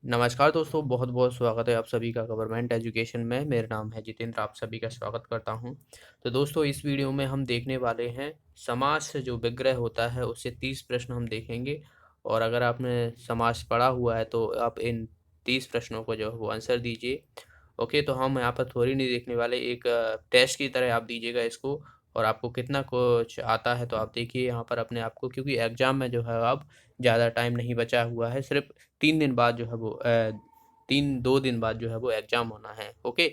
नमस्कार दोस्तों, बहुत-बहुत स्वागत है आप सभी का गवर्नमेंट एजुकेशन में। मेरा नाम है जितेंद्र, आप सभी का स्वागत करता हूं। तो दोस्तों, इस वीडियो में हम देखने वाले हैं समाज से जो विग्रह होता है उससे 30 प्रश्न हम देखेंगे। और अगर आपने समाज पढ़ा हुआ है तो आप इन 30 प्रश्नों को जो है वो आंसर दीजिए। ओके, तो हम यहाँ पर थ्योरी नहीं देखने वाले, एक टेस्ट की तरह आप दीजिएगा इसको। और आपको कितना कुछ आता है तो आप देखिए यहाँ पर अपने आप को, क्योंकि एग्ज़ाम में जो है अब ज़्यादा टाइम नहीं बचा हुआ है। सिर्फ 3 दिन बाद जो है वो 2 दिन बाद जो है वो एग्ज़ाम होना है। ओके,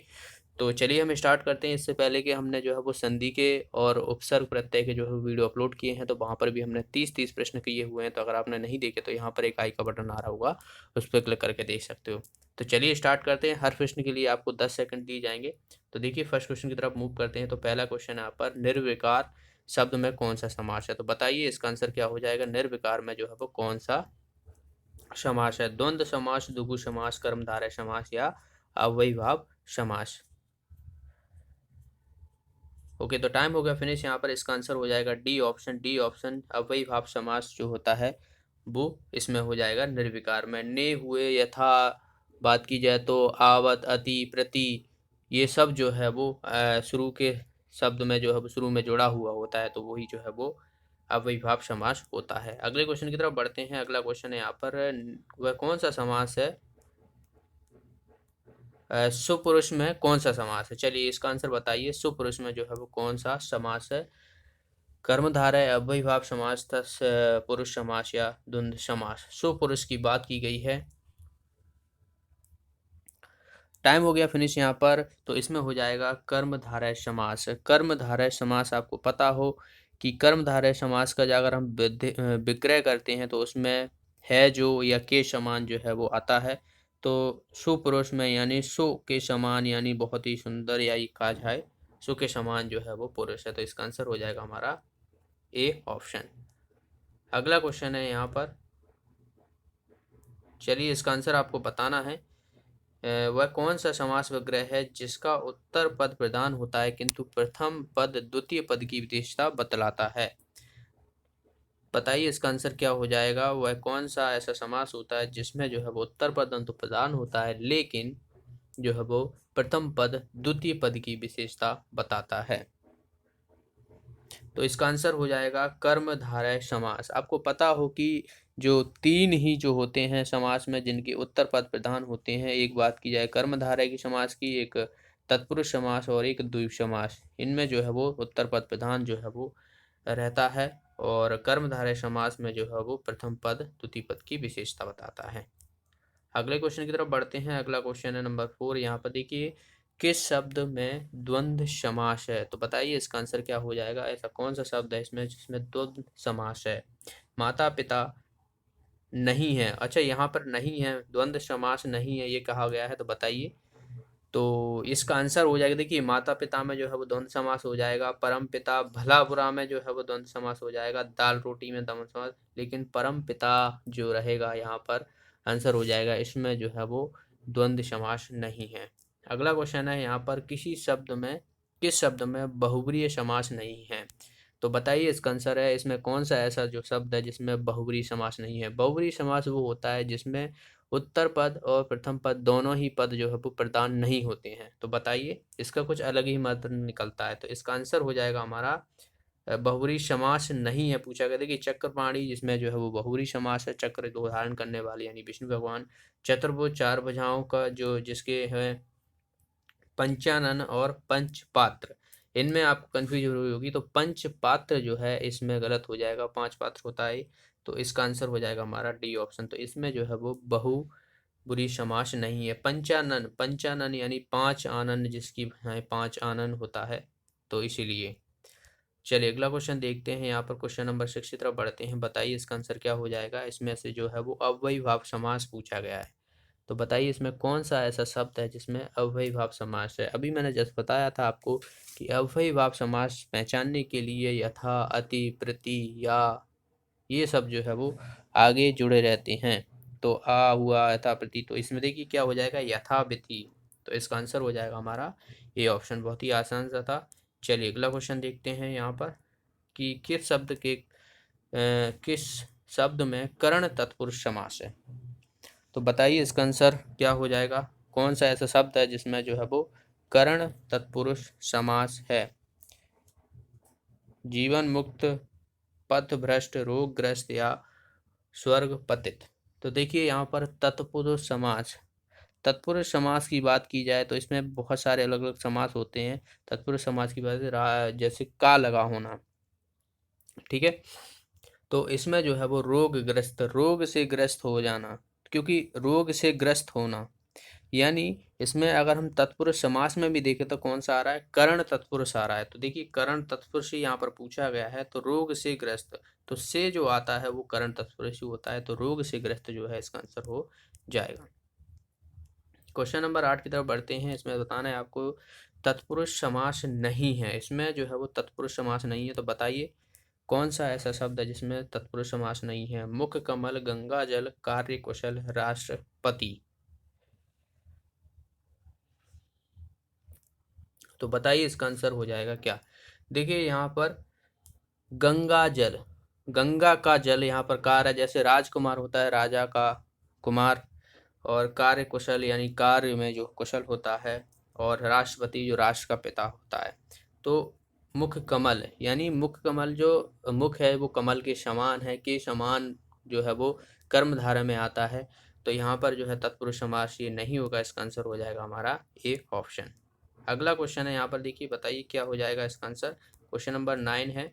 तो चलिए हम स्टार्ट करते हैं। इससे पहले कि हमने जो है वो संधि के और उपसर्ग प्रत्यय के जो है वीडियो अपलोड किए हैं, तो वहाँ पर भी हमने 30-30 प्रश्न किए हुए हैं। तो अगर आपने नहीं देखे तो यहाँ पर एक आई का बटन आ रहा होगा, उस पर क्लिक करके देख सकते हो। तो चलिए स्टार्ट करते हैं। हर प्रश्न के लिए आपको 10 सेकंड दिए जाएंगे। तो देखिए फर्स्ट क्वेश्चन की तरफ मूव करते हैं। तो पहला क्वेश्चन यहाँ पर, निर्विकार शब्द में कौन सा समास है? तो बताइए इसका आंसर क्या हो जाएगा। निर्विकार में जो है वो कौन सा समास है? द्वंद्व समास, द्विगु समास, कर्मधारय समास या अव्ययीभाव समास? ओके, तो टाइम हो गया फिनिश। यहाँ पर इसका आंसर हो जाएगा डी ऑप्शन। डी ऑप्शन, अव्ययीभाव समास जो होता है वो इसमें हो जाएगा निर्विकार में। ने, हुए, यथा बात की जाए तो आवत, अति, प्रति, ये सब जो है वो शुरू के शब्द में जो है वो शुरू में जुड़ा हुआ होता है, तो वही जो है वो अव्ययीभाव समास होता है। अगले क्वेश्चन की तरफ बढ़ते हैं। अगला क्वेश्चन है यहाँ पर, वह कौन सा समास है, सुपुरुष में कौन सा समास है? चलिए इसका आंसर बताइए। सुपुरुष में जो है वो कौन सा समास है? कर्मधारय, अव्ययीभाव समास, पुरुष समास या द्वंद्व समास? सुपुरुष की बात की गई है। टाइम हो गया फिनिश यहाँ पर। तो इसमें हो जाएगा कर्मधारय समास। कर्मधारय समास आपको पता हो कि कर्मधारय समास का अगर हम विग्रह करते हैं तो उसमें है जो या के समान जो है वो आता है। तो सुपुरुष में यानी सु के समान, यानी बहुत ही सुंदर, या ये कहा जाए सु के समान जो है वो पुरुष है। तो इसका आंसर हो जाएगा हमारा ए ऑप्शन। अगला क्वेश्चन है यहाँ पर, चलिए इसका आंसर आपको बताना है। वह कौन सा समास विग्रह है जिसका उत्तर पद प्रधान होता है किंतु प्रथम पद द्वितीय पद की विशेषता बतलाता है? बताइए इसका आंसर क्या हो जाएगा। वह कौन सा ऐसा समास होता है जिसमें जो है वो उत्तर पद तो प्रधान होता है, लेकिन जो है वो प्रथम पद द्वितीय पद की विशेषता बताता है? तो इसका आंसर हो जाएगा कर्मधारय समास। आपको पता हो कि जो 3 ही जो होते हैं समास में जिनके उत्तर पद प्रधान होते हैं, एक बात की जाए कर्मधारय की समास की, एक तत्पुरुष समास और एक द्विपद समास, इनमें जो है वो उत्तर पद प्रधान जो है वो रहता है। और कर्मधारय समास में जो है वो प्रथम पद द्वितीय पद की विशेषता बताता है। अगले क्वेश्चन की तरफ बढ़ते हैं। अगला क्वेश्चन है नंबर 4। यहाँ पर देखिए, किस शब्द में द्वंद्व समास है? तो बताइए इसका आंसर क्या हो जाएगा। ऐसा कौन सा शब्द है इसमें जिसमें द्वंद्व समास है? माता पिता नहीं है। अच्छा, यहाँ पर नहीं है, द्वंद्व समास नहीं है ये कहा गया है, तो बताइए। तो इसका आंसर हो जाएगा, देखिए माता पिता में जो है वो द्वंद्व समास हो जाएगा। परम पिता, भला बुरा में जो है वो द्वंद्व समास हो जाएगा। दाल रोटी में द्वंद्व समास, लेकिन परम पिता जो रहेगा यहाँ पर आंसर हो जाएगा, इसमें जो है वो द्वंद्व समास नहीं है। अगला क्वेश्चन है यहाँ पर, किस शब्द में बहुब्रीहि समास नहीं है? तो बताइए इसका आंसर है, इसमें कौन सा ऐसा जो शब्द है जिसमें बहुब्रीहि समास नहीं है? बहुब्रीहि समास वो होता है जिसमें उत्तर पद और प्रथम पद दोनों ही पद जो है वो प्रधान नहीं होते हैं। तो बताइए इसका कुछ अलग ही मतलब निकलता है। तो इसका आंसर हो जाएगा हमारा बहुब्रीहि समास नहीं है। पूछा गया, देखिए चक्रपाणी जिसमें जो है वो बहुब्रीहि समास है। चक्र को धारण करने वाले यानी विष्णु भगवान। चतुर्भुज, 4 भुजाओं का जो जिसके है पंचानन और पंचपात्र, इनमें आपको कंफ्यूज हो रही होगी। तो पंचपात्र जो है इसमें गलत हो जाएगा, 5 पात्र होता है। तो इसका आंसर हो जाएगा हमारा डी ऑप्शन। तो इसमें जो है वो बहु बुरी समास नहीं है। पंचानन, पंचानन यानी 5 आनन, जिसकी है 5 आनन होता है, तो इसीलिए। चलिए अगला क्वेश्चन देखते हैं। यहाँ पर क्वेश्चन नंबर 6 की तरफ बढ़ते हैं। बताइए इसका आंसर क्या हो जाएगा। इसमें से जो है वो अव्ययीभाव समास पूछा गया है। तो बताइए इसमें कौन सा ऐसा शब्द है जिसमें अव्ययीभाव समास है? अभी मैंने जस्ट बताया था आपको कि अव्ययीभाव समास पहचानने के लिए यथा, अति, प्रति, या, ये सब जो है वो आगे जुड़े रहते हैं। तो आ हुआ यथा, प्रति, तो इसमें देखिए क्या हो जाएगा, यथाविधि। तो इसका आंसर हो जाएगा हमारा ये ऑप्शन। बहुत ही आसान सा था। चलिए अगला क्वेश्चन देखते हैं यहाँ पर कि किस शब्द में कर्ण तत्पुरुष समास है? तो बताइए इसका आंसर क्या हो जाएगा, कौन सा ऐसा शब्द है जिसमें जो है वो कर्ण तत्पुरुष समास है। जीवन मुक्त, पथभ्रष्ट, रोगग्रस्त या स्वर्ग पतित। तो देखिए यहाँ पर तत्पुरुष समास, तत्पुरुष समास की बात की जाए तो इसमें बहुत सारे अलग अलग समास होते हैं। तत्पुरुष समास की बात जैसे का लगा होना, ठीक है। तो इसमें जो है वो रोगग्रस्त, रोग से ग्रस्त हो जाना, क्योंकि रोग से ग्रस्त होना, यानी इसमें अगर हम तत्पुरुष समास में भी देखें तो कौन सा आ रहा है, कर्ण तत्पुरुष आ रहा है। तो देखिए कर्ण तत्पुरुष ही यहाँ पर पूछा गया है, तो रोग से ग्रस्त, तो से जो आता है वो कर्ण तत्पुरुष ही होता है, तो रोग से ग्रस्त जो है इसका आंसर हो जाएगा। क्वेश्चन नंबर 8 की तरफ बढ़ते हैं। इसमें बताना है आपको तत्पुरुष समास नहीं है, इसमें जो है वो तत्पुरुष समास नहीं है। तो बताइए कौन सा ऐसा शब्द है जिसमें तत्पुरुष समास नहीं है। मुख कमल, गंगा जल, कार्य कुशल, राष्ट्रपति। तो बताइए इसका आंसर हो जाएगा क्या। देखिए यहाँ पर गंगा जल, गंगा का जल यहाँ पर कार है, जैसे राजकुमार होता है राजा का कुमार, और कार्य कुशल यानी कार्य में जो कुशल होता है, और राष्ट्रपति जो राष्ट्र का पिता होता है। तो मुख कमल यानी मुख कमल, जो मुख है वो कमल के समान है, के समान जो है वो कर्मधारय में आता है। तो यहाँ पर जो है तत्पुरुष समास ये नहीं होगा, इसका आंसर हो जाएगा हमारा ए ऑप्शन। अगला क्वेश्चन है यहाँ पर, देखिए बताइए क्या हो जाएगा इसका आंसर। क्वेश्चन नंबर 9 है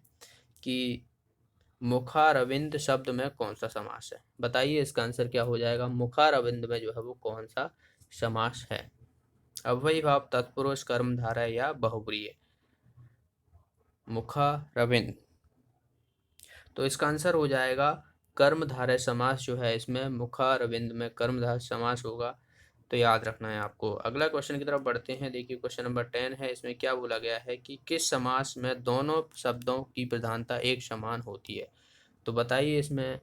कि मुखारविंद शब्द में कौन सा समास है। बताइए इसका आंसर क्या हो जाएगा, मुखारविंद में जो है वो कौन सा समास है। अव्ययीभाव, तत्पुरुष, कर्मधारय या बहुब्रीहि। मुखारविंद, तो इसका आंसर हो जाएगा कर्मधारय समास जो है, इसमें मुखारविंद में कर्मधारय समास होगा, तो याद रखना है आपको। अगला क्वेश्चन की तरफ बढ़ते हैं। देखिए क्वेश्चन नंबर 10 है। इसमें क्या बोला गया है कि किस समास में दोनों शब्दों की प्रधानता एक समान होती है। तो बताइए इसमें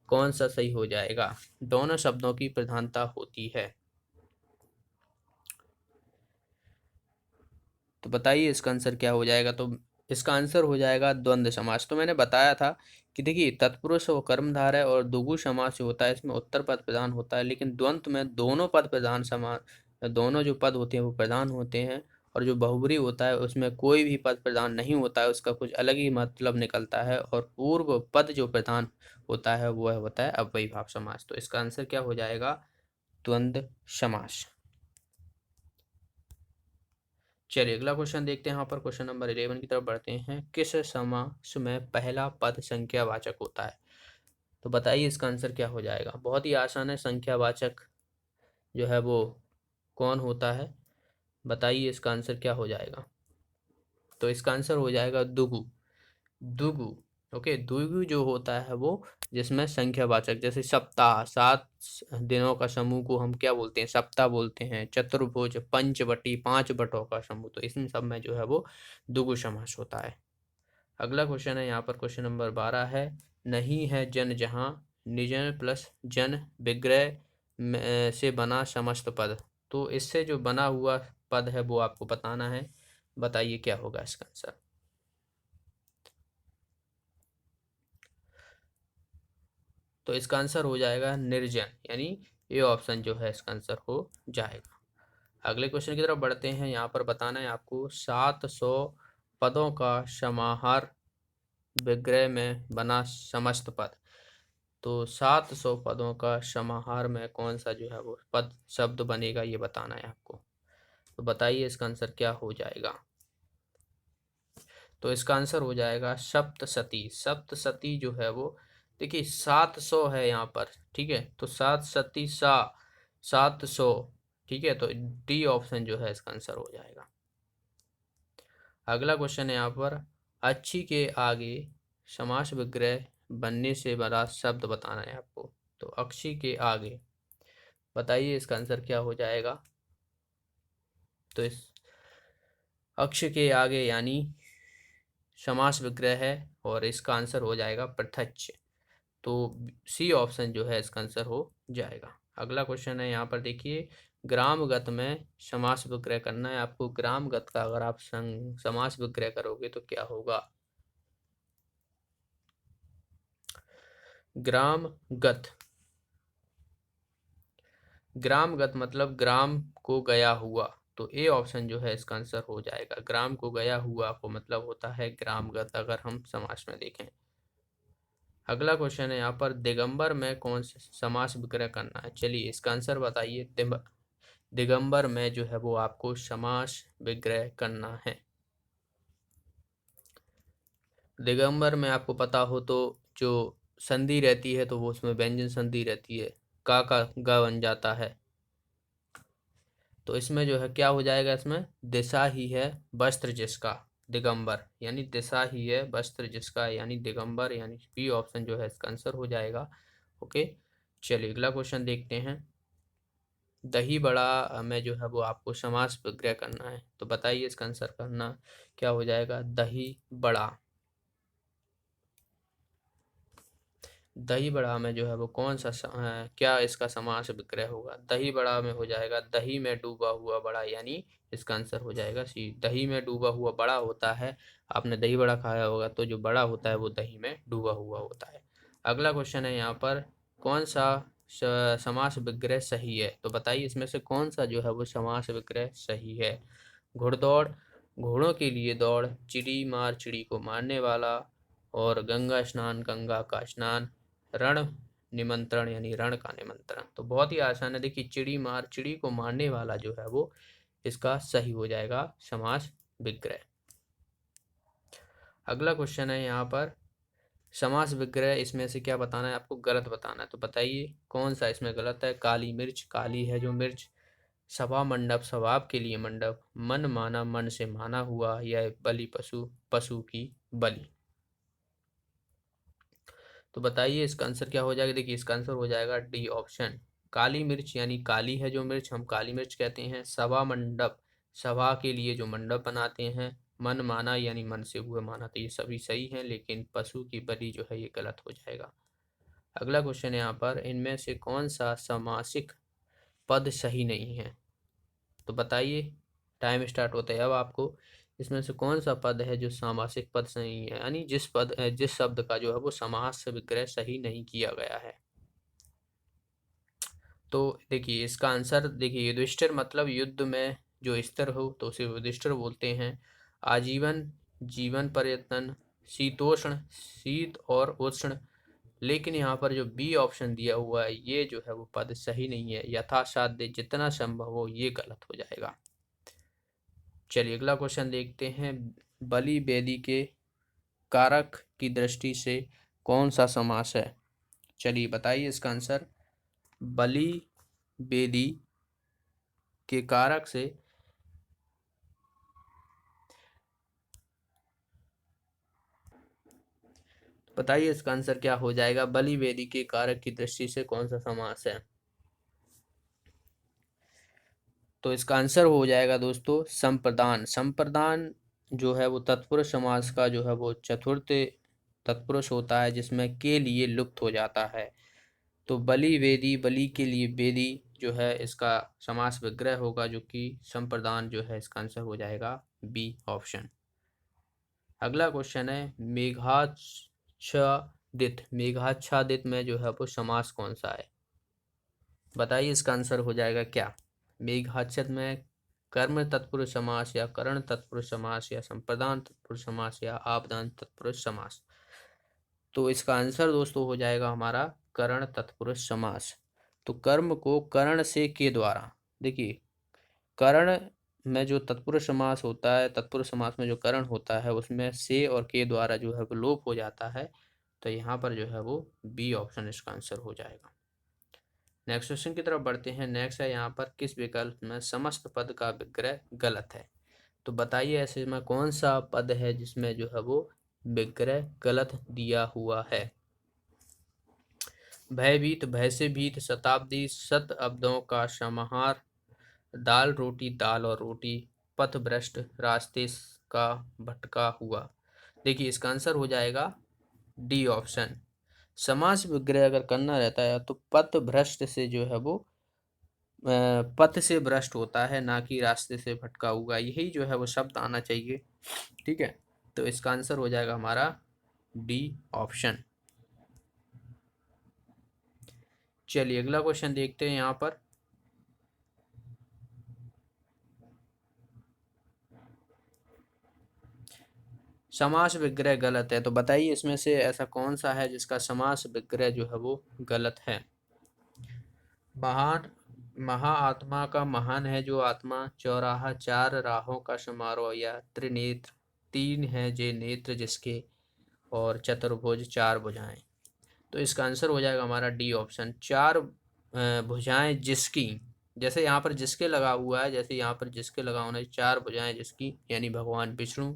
कौन सा सही हो जाएगा, दोनों शब्दों की प्रधानता होती है। तो बताइए इसका आंसर क्या हो जाएगा। तो इसका आंसर हो जाएगा द्वंद्व समास। तो मैंने बताया था कि देखिए तत्पुरुष वो कर्मधारय और द्विगु समास जो होता है इसमें उत्तर पद प्रधान होता है, लेकिन द्वंद्व में दोनों पद प्रधान समान, दोनों जो पद होते हैं वो प्रधान होते हैं, और जो बहुब्री होता है उसमें कोई भी पद प्रधान नहीं होता है, उसका कुछ अलग ही मतलब निकलता है, और पूर्व पद जो प्रधान होता है वह होता है अव्ययीभाव समास। तो इसका आंसर क्या हो जाएगा, द्वंद्व समास। चलिए अगला क्वेश्चन देखते हैं। यहाँ पर क्वेश्चन नंबर 11 की तरफ बढ़ते हैं। किस समास में पहला पद संख्यावाचक होता है। तो बताइए इसका आंसर क्या हो जाएगा। बहुत ही आसान है, संख्यावाचक जो है वो कौन होता है। बताइए इसका आंसर क्या हो जाएगा। तो इसका आंसर हो जाएगा दुगु, दुगु। ओके, दुगु जो होता है वो जिसमें संख्यावाचक, जैसे सप्ताह, 7 दिनों का समूह को हम क्या बोलते हैं, सप्ताह बोलते हैं। चतुर्भुज, पंचवटी, 5 बटों का समूह, तो इसमें सब में जो है वो दुगु समास होता है। अगला क्वेश्चन है यहाँ पर, क्वेश्चन नंबर 12 है। नहीं है जन जहाँ, निजन प्लस जन विग्रह से बना समस्त पद। तो इससे जो बना हुआ पद है वो आपको बताना है। बताइए क्या होगा इसका आंसर। तो इसका आंसर हो जाएगा निर्जन, यानी ये ऑप्शन जो है इसका आंसर हो जाएगा। अगले क्वेश्चन की तरफ बढ़ते हैं। यहाँ पर बताना है आपको 700 पदों का समाहार विग्रह में बना समस्त पद। तो 700 पदों का समाहार में कौन सा जो है वो पद शब्द बनेगा, ये बताना है आपको। तो बताइए इसका आंसर क्या हो जाएगा। तो इसका आंसर हो जाएगा सप्तशती। सप्तशती जो है वो, देखिए 700 है यहाँ पर, ठीक है, तो 7 सा 700, ठीक है, तो डी ऑप्शन जो है इसका आंसर हो जाएगा। अगला क्वेश्चन है यहाँ पर, अच्छी के आगे समास विग्रह बनने से बड़ा शब्द बताना है आपको। तो अक्षी के आगे, बताइए इसका आंसर क्या हो जाएगा। तो इस अक्ष के आगे यानी समास विग्रह है, और इसका आंसर हो जाएगा प्रत्यक्ष। तो सी ऑप्शन जो है इसका आंसर हो जाएगा। अगला क्वेश्चन है यहाँ पर, देखिए ग्रामगत में समास विग्रह करना है आपको। ग्रामगत का अगर आप समास विग्रह करोगे तो क्या होगा। ग्रामगत, ग्रामगत मतलब ग्राम को गया हुआ, तो ए ऑप्शन जो है इसका आंसर हो जाएगा। ग्राम को गया हुआ को मतलब होता है ग्रामगत, अगर हम समास में देखें। अगला क्वेश्चन है यहाँ पर, दिगंबर में कौन सा समास विग्रह करना है। चलिए इसका आंसर बताइए। दिगंबर में जो है वो आपको समास विग्रह करना है। दिगंबर में आपको पता हो तो जो संधि रहती है तो वो उसमें व्यंजन संधि रहती है, का ग बन जाता है। तो इसमें जो है क्या हो जाएगा, इसमें दिशा ही है वस्त्र जिसका, दिगंबर यानी दिशा ही है वस्त्र जिसका, यानी दिगंबर, यानी बी ऑप्शन जो है इसका आंसर हो जाएगा। ओके, चलिए अगला क्वेश्चन देखते हैं। दही बड़ा में जो है वो आपको समास विग्रह करना है, तो बताइए इसका आंसर करना क्या हो जाएगा। दही बड़ा, दही बड़ा में जो है वो कौन सा क्या इसका समास विग्रह होगा। दही बड़ा में हो जाएगा दही में डूबा हुआ बड़ा, यानी इसका आंसर हो जाएगा सी। दही में डूबा हुआ बड़ा होता है, आपने दही बड़ा खाया होगा, तो जो बड़ा होता है वो दही में डूबा हुआ होता है। अगला क्वेश्चन है यहाँ पर, कौन सा समास विग्रह सही है, तो बताइए इसमें से कौन सा जो है वो समास विग्रह सही है। घुड़दौड़, घोड़ों के लिए दौड़, चिड़ी मार चिड़ी को मारने वाला, और गंगा स्नान, गंगा का स्नान, रण निमंत्रण यानी रण का निमंत्रण। तो बहुत ही आसान है, देखिए चिड़ी मार चिड़ी को मारने वाला जो है वो इसका सही हो जाएगा समास विग्रह। अगला क्वेश्चन है यहाँ पर, समास विग्रह इसमें से क्या बताना है आपको, गलत बताना है, तो बताइए कौन सा इसमें गलत है। काली मिर्च, काली है जो मिर्च, सभा मंडप, स्वभाव के लिए मंडप, मन माना, मन से माना हुआ, या बलि पशु, पशु की बलि। तो बताइए इसका आंसर क्या हो जाएगा। देखिए इसका आंसर हो जाएगा डी ऑप्शन, काली मिर्च, यानी काली है जो मिर्च हम काली मिर्च कहते हैं। सभा मंडप, सभा के लिए जो मंडप बनाते हैं। मन माना यानी मन से हुए माना, तो ये सभी सही हैं, लेकिन पशु की बलि जो है ये गलत हो जाएगा। अगला क्वेश्चन है यहाँ पर, इनमें से कौन सा समासिक पद सही नहीं है, तो बताइए। टाइम स्टार्ट होता है अब आपको। इसमें से कौन सा पद है जो सामासिक पद सही है, यानी जिस शब्द का जो है वो समास से विग्रह सही नहीं किया गया है। तो देखिए इसका आंसर, देखिए युधिष्ठिर मतलब युद्ध में जो स्थिर हो तो उसे युधिष्ठिर बोलते हैं। आजीवन, जीवन पर्यटन, शीतोष्ण, शीत और उष्ण, लेकिन यहाँ पर जो बी ऑप्शन दिया हुआ है ये जो है वो पद सही नहीं है। यथासाध्य, जितना संभव हो, ये गलत हो जाएगा। चलिए अगला क्वेश्चन देखते हैं। बलि बेदी के कारक की दृष्टि से कौन सा समास है, चलिए बताइए इसका आंसर। बलि बेदी के कारक से बताइए इसका आंसर क्या हो जाएगा। बलि बेदी के कारक की दृष्टि से कौन सा समास है, तो इसका आंसर हो जाएगा दोस्तों संप्रदान। संप्रदान जो है वो तत्पुरुष समास का जो है वो चतुर्थ तत्पुरुष होता है, जिसमें के लिए लुप्त हो जाता है। तो बलि वेदी, बलि के लिए वेदी जो है इसका समास विग्रह होगा, जो कि संप्रदान जो है इसका आंसर हो जाएगा बी ऑप्शन। अगला क्वेश्चन है, मेघाच्छादित, मेघाच्छादित में जो है वो समास कौन सा है, बताइए इसका आंसर हो जाएगा क्या। मेघाच्छादित में कर्म तत्पुरुष समास, या करण तत्पुरुष समास, या संप्रदान तत्पुरुष समास, या आपदान तत्पुरुष समास। तो इसका आंसर दोस्तों हो जाएगा हमारा करण तत्पुरुष समास। तो कर्म को करण से के द्वारा, देखिए करण में जो तत्पुरुष समास होता है, तत्पुरुष समास में जो करण होता है उसमें से और के द्वारा जो है वो लोप हो जाता है। तो यहाँ पर जो है वो बी ऑप्शन इसका आंसर हो जाएगा। नेक्स्ट क्वेश्चन की तरफ बढ़ते हैं। नेक्स्ट है यहाँ पर, किस विकल्प में समस्त पद का विग्रह गलत है, तो बताइए ऐसे में कौन सा पद है जिसमें जो है वो विग्रह गलत दिया हुआ है। भयभीत, भय से भीत, शताब्दी, शत अब्दों का समाहार, दाल रोटी, दाल और रोटी, पथ भ्रष्ट, रास्ते का भटका हुआ। देखिए इसका आंसर हो जाएगा डी ऑप्शन। समास विग्रह अगर करना रहता है तो पथ भ्रष्ट से जो है वो पथ से भ्रष्ट होता है, ना कि रास्ते से भटका हुआ, यही जो है वो शब्द आना चाहिए। ठीक है, तो इसका आंसर हो जाएगा हमारा डी ऑप्शन। चलिए अगला क्वेश्चन देखते हैं यहाँ पर, समास विग्रह गलत है, तो बताइए इसमें से ऐसा कौन सा है जिसका समास विग्रह जो है वो गलत है। महान महाआत्मा का महान है जो आत्मा, चौराहा चार राहों का समारोह, या त्रिनेत्र तीन है जे नेत्र जिसके, और चतुर्भुज चार भुजाएं। तो इसका आंसर हो जाएगा हमारा डी ऑप्शन, चार भुजाएं जिसकी। जैसे यहाँ पर जिसके लगा हुआ है, जैसे यहाँ पर जिसके लगा होना है, चार भुजाएं जिसकी यानी भगवान विष्णु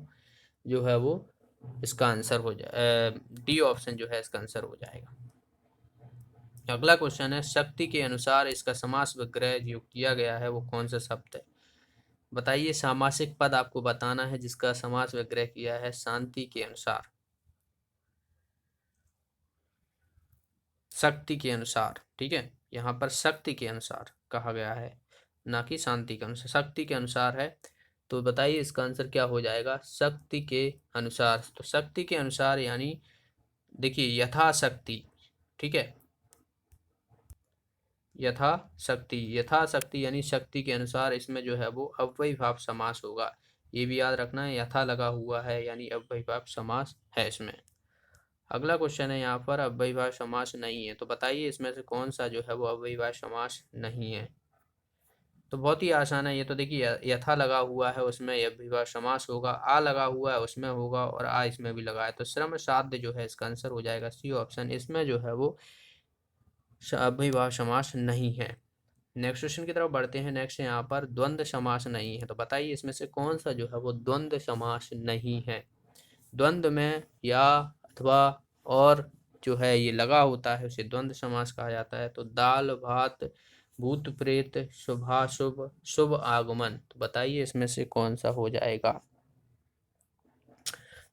जो है वो इसका आंसर हो जाए, डी ऑप्शन जो है इसका आंसर हो जाएगा। अगला क्वेश्चन है, शक्ति के अनुसार इसका समास विग्रह जो किया गया है वो कौन सा शब्द है। बताइए, सामासिक पद आपको बताना है जिसका समास विग्रह किया है शांति के अनुसार। शक्ति के अनुसार, ठीक है, यहाँ पर शक्ति के अनुसार कहा गया है, ना कि शांति के अनुसार। शक्ति के अनुसार है, तो बताइए इसका आंसर क्या हो जाएगा। शक्ति के अनुसार, तो शक्ति के अनुसार यानी देखिए यथाशक्ति, ठीक है, यथाशक्ति यानी शक्ति के अनुसार, इसमें जो है वो अव्ययीभाव समास होगा। ये भी याद रखना है, यथा लगा हुआ है यानी अव्ययीभाव समास है इसमें। अगला क्वेश्चन है यहाँ पर, अव्ययीभाव समास नहीं है, तो बताइए इसमें से कौन सा जो है वो अव्ययीभाव समास नहीं है। तो बहुत ही आसान है ये, तो देखिए यथा लगा हुआ है उसमें अव्ययीभाव समास होगा, आ लगा हुआ है उसमें होगा, और आ इसमें भी लगा है, तो श्रम साध्य जो है इसका आंसर हो जाएगा सी ऑप्शन। इसमें जो है वो अव्ययीभाव समास नहीं है। नेक्स्ट क्वेश्चन की तरफ बढ़ते हैं। नेक्स्ट यहाँ पर द्वंद्व समास नहीं है, तो बताइए इसमें से कौन सा जो है वो द्वंद्व समास नहीं है। द्वंद्व में या अथवा और जो है ये लगा होता है उसे द्वंद्व समास कहा जाता है। तो दाल भात, भूत प्रेत, शुभाशुभ, शुभ आगमन, तो बताइए इसमें से कौन सा हो जाएगा।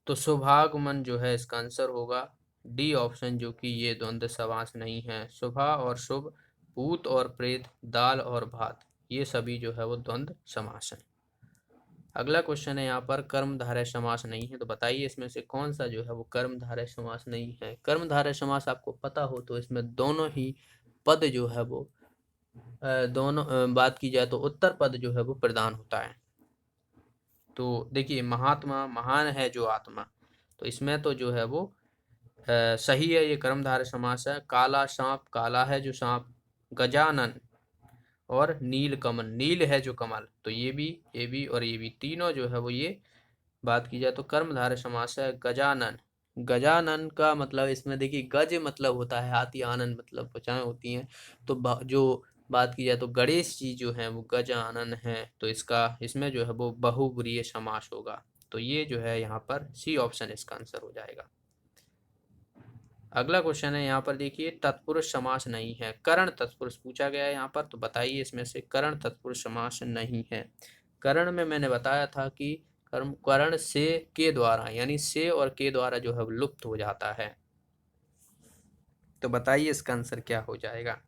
तो शुभागमन जो है इसका आंसर होगा डी ऑप्शन, जो कि ये द्वंद्व समास नहीं है। शुभा और शुभ, भूत और प्रेत, दाल और भात, ये सभी जो है वो द्वंद्व समास है। अगला क्वेश्चन है यहाँ पर, कर्मधारय समास नहीं है, तो बताइए इसमें से कौन सा जो है वो कर्मधारय समास नहीं है। कर्मधारय समास आपको पता हो तो इसमें दोनों ही पद जो है वो दोनों बात की जाए तो उत्तर पद जो है वो प्रदान होता है। तो देखिए, महात्मा महान है जो आत्मा, तो इसमें तो जो है वो सही है, ये कर्मधारय समास है। काला सांप, काला है जो सांप, गजानन और नील कमल, नील है जो कमल, तो ये भी और ये भी तीनों जो है वो ये बात की जाए तो कर्मधारय समास है। गजानन, गजानन का मतलब इसमें देखिए गज मतलब होता है हाथी, आनंद मतलब भुजाएं होती हैं, तो जो बात की जाए तो गणेश जी जो है वो गजानन है, तो इसका इसमें जो है वो बहुब्रीहि समास होगा। तो ये जो है यहाँ पर सी ऑप्शन इसका आंसर हो जाएगा। अगला क्वेश्चन है यहाँ पर देखिए, तत्पुरुष समास नहीं है, करण तत्पुरुष पूछा गया है यहाँ पर, तो बताइए इसमें से करण तत्पुरुष समास नहीं है। करण में मैंने बताया था कि करण से के द्वारा यानी से और के द्वारा जो है लुप्त हो जाता है, तो बताइए इसका आंसर क्या हो जाएगा।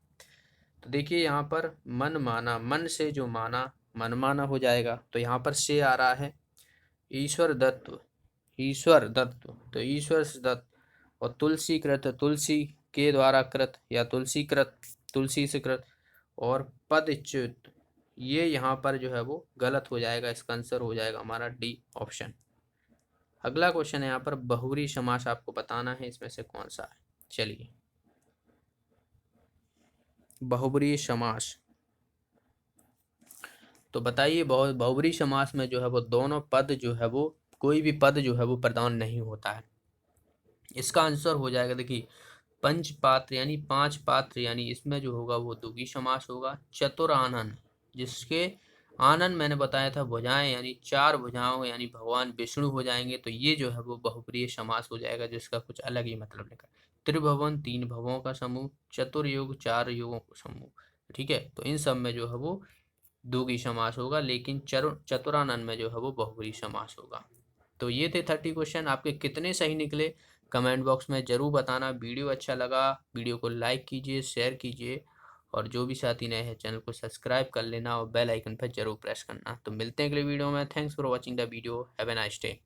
तो देखिए यहाँ पर मन माना, मन से जो माना, मन माना हो जाएगा, तो यहाँ पर से आ रहा है। ईश्वर दत्त, ईश्वर दत्त, तो ईश्वर दत्त, और तुलसी कृत, तुलसी के द्वारा कृत या तुलसी कृत, तुलसी से कृत, और पदच्युत, ये यहाँ पर जो है वो गलत हो जाएगा, इसका आंसर हो जाएगा हमारा डी ऑप्शन। अगला क्वेश्चन है यहाँ पर, बहुब्रीहि समास आपको बताना है, इसमें से कौन सा है। चलिए, बहुब्रीहि समास, तो बताइए बहुब्रीहि समास में जो है वो दोनों पद जो है वो, कोई भी पद जो है वो प्रदान नहीं होता है। इसका आंसर हो जाएगा देखिए, पंच पात्र यानी पांच पात्र, यानी इसमें जो होगा वो द्विगुणी समास होगा। चतुरानन, जिसके आनन मैंने बताया था भुजाएं, यानी चार भुजाओं यानी भगवान विष्णु हो जाएंगे, तो ये जो है वो बहुब्रीहि समास हो जाएगा, जिसका कुछ अलग ही मतलब लिखा। त्रिभुवन, तीन भवों का समूह, चतुर्युग, चार युगों का समूह, ठीक है, तो इन सब में जो है वो द्विगुणी समास होगा, लेकिन चतुरानन में जो है वो बहुब्रीहि समास होगा। तो ये थे 30 क्वेश्चन, आपके कितने सही निकले कमेंट बॉक्स में ज़रूर बताना। वीडियो अच्छा लगा, वीडियो को लाइक कीजिए, शेयर कीजिए, और जो भी साथी नए हैं चैनल को सब्सक्राइब कर लेना और बेल आइकन पर जरूर प्रेस करना। तो मिलते हैं अगले वीडियो में। Thanks for watching the video, have a nice day.